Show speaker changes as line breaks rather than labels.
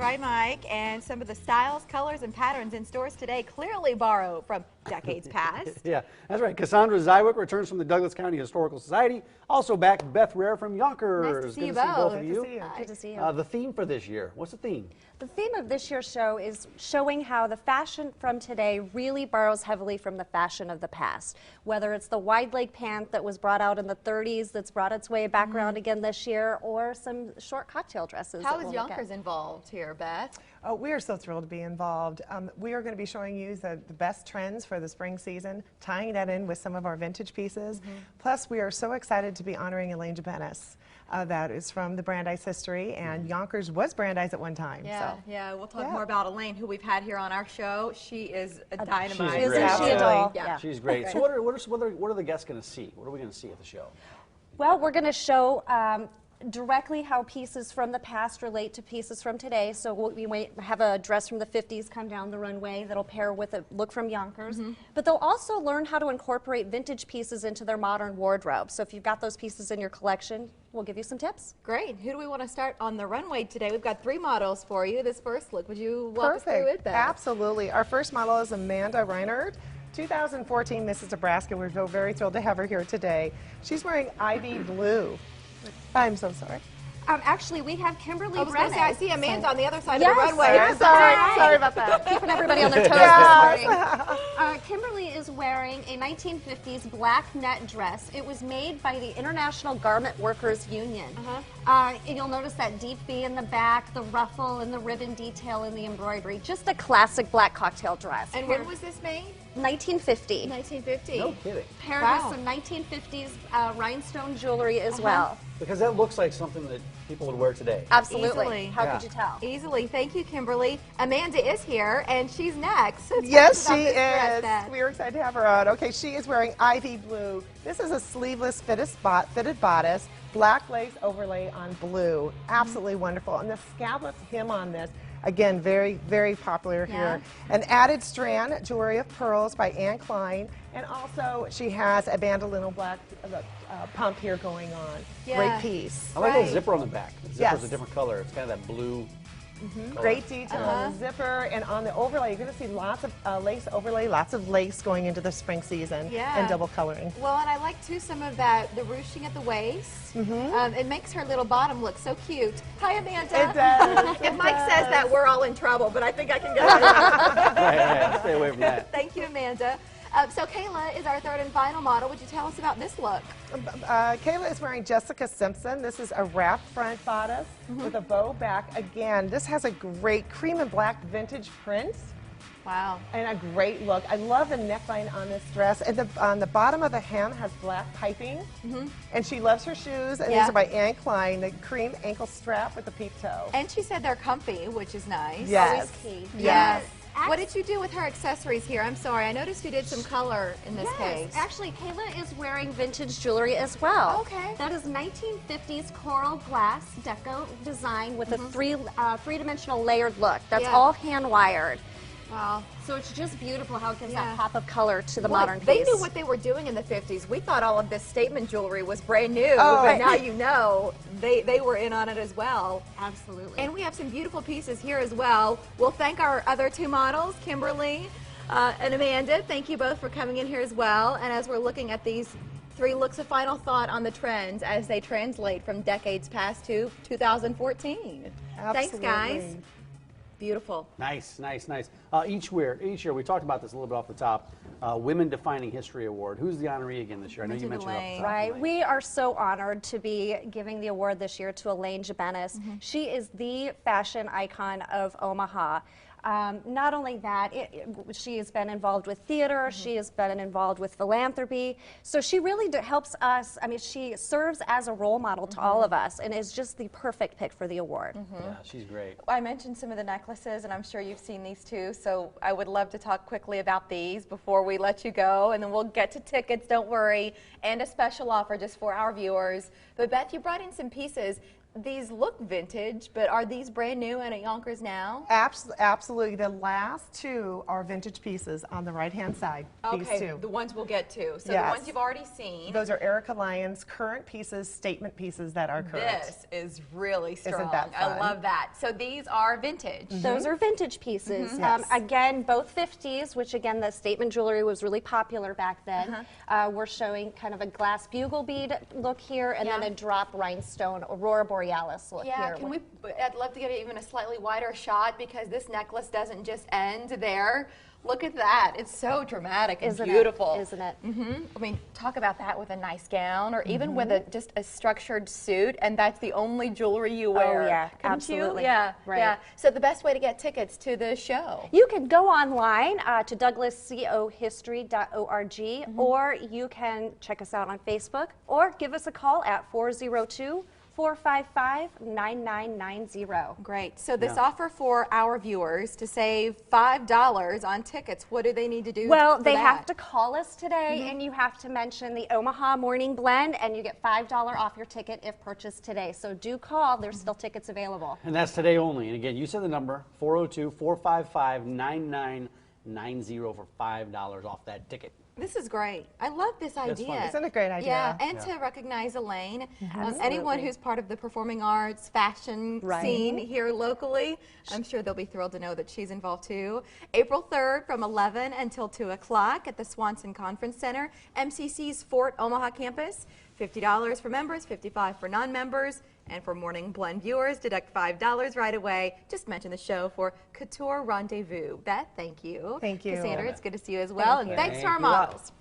right, Mike. And some of the styles, colors, and patterns in stores today clearly borrow from decades past.
Yeah, that's right. Cassandra Zywick returns from the Douglas County Historical Society. Also back, Beth Rare from Younkers.
Nice to see you
Good to see both
both.
of you.
Good to see you.
The theme for this year, what's the theme?
The theme of this year's show is showing how the fashion from today really borrows heavily from the fashion of the past. Whether it's the wide leg pant that was brought out in the 30s that's brought its way back around again this year, or some short cocktail dresses.
How is Younkers involved here, Beth?
Oh, we are so thrilled to be involved. We are going to be showing you the best trends for the spring season, tying that in with some of our vintage pieces. Plus, we are so excited to be honoring Elaine Jabenis. That is from the Brandeis history, and Younkers was Brandeis at one time.
Yeah,
so.
yeah. We'll talk more about Elaine, who we've had here on our show. She is a dynamite.
She's great.
Isn't she a doll?
Yeah.
She's great. So what are the guests going to see? What are we going to see at the show?
Well, we're going to show directly how pieces from the past relate to pieces from today. So we might have a dress from the 50s come down the runway that'll pair with a look from Younkers. But they'll also learn how to incorporate vintage pieces into their modern wardrobe. So if you've got those pieces in your collection, we'll give you some tips.
Great. Who do we want to start on the runway today? We've got 3 models for you. This first look, would you walk us through it, Beth?
Absolutely. Our first model is Amanda Reinhardt, 2014 Mrs. Nebraska. We're very thrilled to have her here today. She's wearing ivy blue. I'm so sorry.
Actually, we have Kimberly
I was going to say, I see Amanda on the other side
Yes.
of the runway.
I'm sorry about that.
Keeping everybody on their toes this morning. Kimberly is wearing a 1950s black net dress. It was made by the International Garment Workers Union. And you'll notice that deep V in the back, the ruffle and the ribbon detail in the embroidery. Just a classic black cocktail dress.
And when was this made?
1950.
1950.
No kidding.
Paired with some 1950s rhinestone jewelry as well.
Because that looks like something that people would wear today.
Absolutely.
Easily.
How could you tell?
Easily. Thank you, Kimberly. Amanda is here, and she's next. So tell us
Yes,
about
she
this dress,
is.
Beth.
We are excited to have her on. Okay, she is wearing ivy blue. This is a sleeveless fitted bodice, black lace overlay on blue. Absolutely wonderful. And the scalloped hem on this, again, very, very popular here. An added strand, jewelry of pearls by Anne Klein. And also, she has a bandolino black pump here going on. Great piece.
I like the zipper on the back. The zipper's
Yes.
a different color. It's kind of that blue.
Great detail on the zipper, and on the overlay, you're going to see lots of lace overlay, lots of lace going into the spring season, and double coloring.
Well, and I like too some of that, the ruching at the waist. It makes her little bottom look so cute. Hi, Amanda.
It does.
If Mike says that, we're all in trouble, but I think I can get away with it.
Right, stay away from that.
Thank you, Amanda. So Kayla is our third and final model. Would you tell us about this look?
Kayla is wearing Jessica Simpson. This is a wrapped front bodice with a bow back. Again, this has a great cream and black vintage print.
Wow.
And a great look. I love the neckline on this dress. And on the bottom of the hem has black piping. And she loves her shoes. And these are by Anne Klein, the cream ankle strap with the peep toe.
And she said they're comfy, which is nice.
Yes.
Always key.
Yes. What did you do with her accessories here? I'm sorry, I noticed you did some color in this case.
Actually, Kayla is wearing vintage jewelry as well.
Okay.
That is 1950s coral glass deco design with a three-dimensional layered look. That's all hand-wired.
Wow.
So it's just beautiful how it gives that pop of color to the modern piece.
They knew what they were doing in the 50s. We thought all of this statement jewelry was brand new, but now you know they were in on it as well.
Absolutely.
And we have some beautiful pieces here as well. We'll thank our other 2 models, Kimberly and Amanda. Thank you both for coming in here as well. And as we're looking at these 3 looks, a final thought on the trends as they translate from decades past to 2014.
Absolutely.
Thanks, guys. Beautiful.
Nice, nice, nice. Each year, we talked about this a little bit off the top, Women Defining History Award. Who's the honoree again this year? I know you mentioned it off the top.
Right. We are so honored to be giving the award this year to Elaine Jabenis. She is the fashion icon of Omaha. Not only that, she has been involved with theater, she has been involved with philanthropy, so she really helps us. I mean, she serves as a role model to all of us and is just the perfect pick for the award.
Yeah, she's great.
I mentioned some of the necklaces, and I'm sure you've seen these too, so I would love to talk quickly about these before we let you go, and then we'll get to tickets, don't worry, and a special offer just for our viewers. But Beth, you brought in some pieces.
these look vintage, but are these brand new and at Younkers now?
Absolutely. The last two are vintage pieces on the right-hand side. These
Okay,
two.
the ones we'll get to. So
Yes.
the ones you've already seen.
Those are Erica Lyon's current pieces, statement pieces that are current.
This is really strong.
Isn't that
I
fun?
love that. So these are vintage.
Those are vintage pieces.
Yes.
Again, both 50s, which again, the statement jewelry was really popular back then. We're showing kind of a glass bugle bead look here, and then
Yeah.
a drop rhinestone Aurora Borealis look
Yeah,
here.
can we? I'd love to get even a slightly wider shot because this necklace doesn't just end there. Look at that. It's so dramatic and
Isn't
beautiful.
it? Isn't it?
I mean, talk about that with a nice gown or even with just a structured suit, and that's the only jewelry you wear.
yeah,
Couldn't you?
absolutely.
Yeah,
Right.
yeah. So the best way to get tickets to the show.
You can go online to douglascohistory.org, or you can check us out on Facebook, or give us a call at 402-455-9990.
Great. So this offer for our viewers to save $5 on tickets, what do they need to do?
Well,
for
they
that?
have to call us today, and you have to mention the Omaha Morning Blend, and you get $5 off your ticket if purchased today. So do call. There's still tickets available.
And that's today only. And again, you said the number, 402-455-9990 for $5 off that ticket.
This is great. I love this idea.
fun.
Isn't it a great idea?
Yeah, and to recognize Elaine, anyone who's part of the performing arts, fashion scene here locally, I'm sure they'll be thrilled to know that she's involved too. April 3rd from 11 until 2 o'clock at the Swanson Conference Center, MCC's Fort Omaha campus. $50 for members, $55 for non-members, and for Morning Blend viewers, deduct $5 right away. Just mention the show for Couture Rendezvous. Beth, thank you.
Thank you.
Cassandra, it's good to see you as well. And thanks to our models.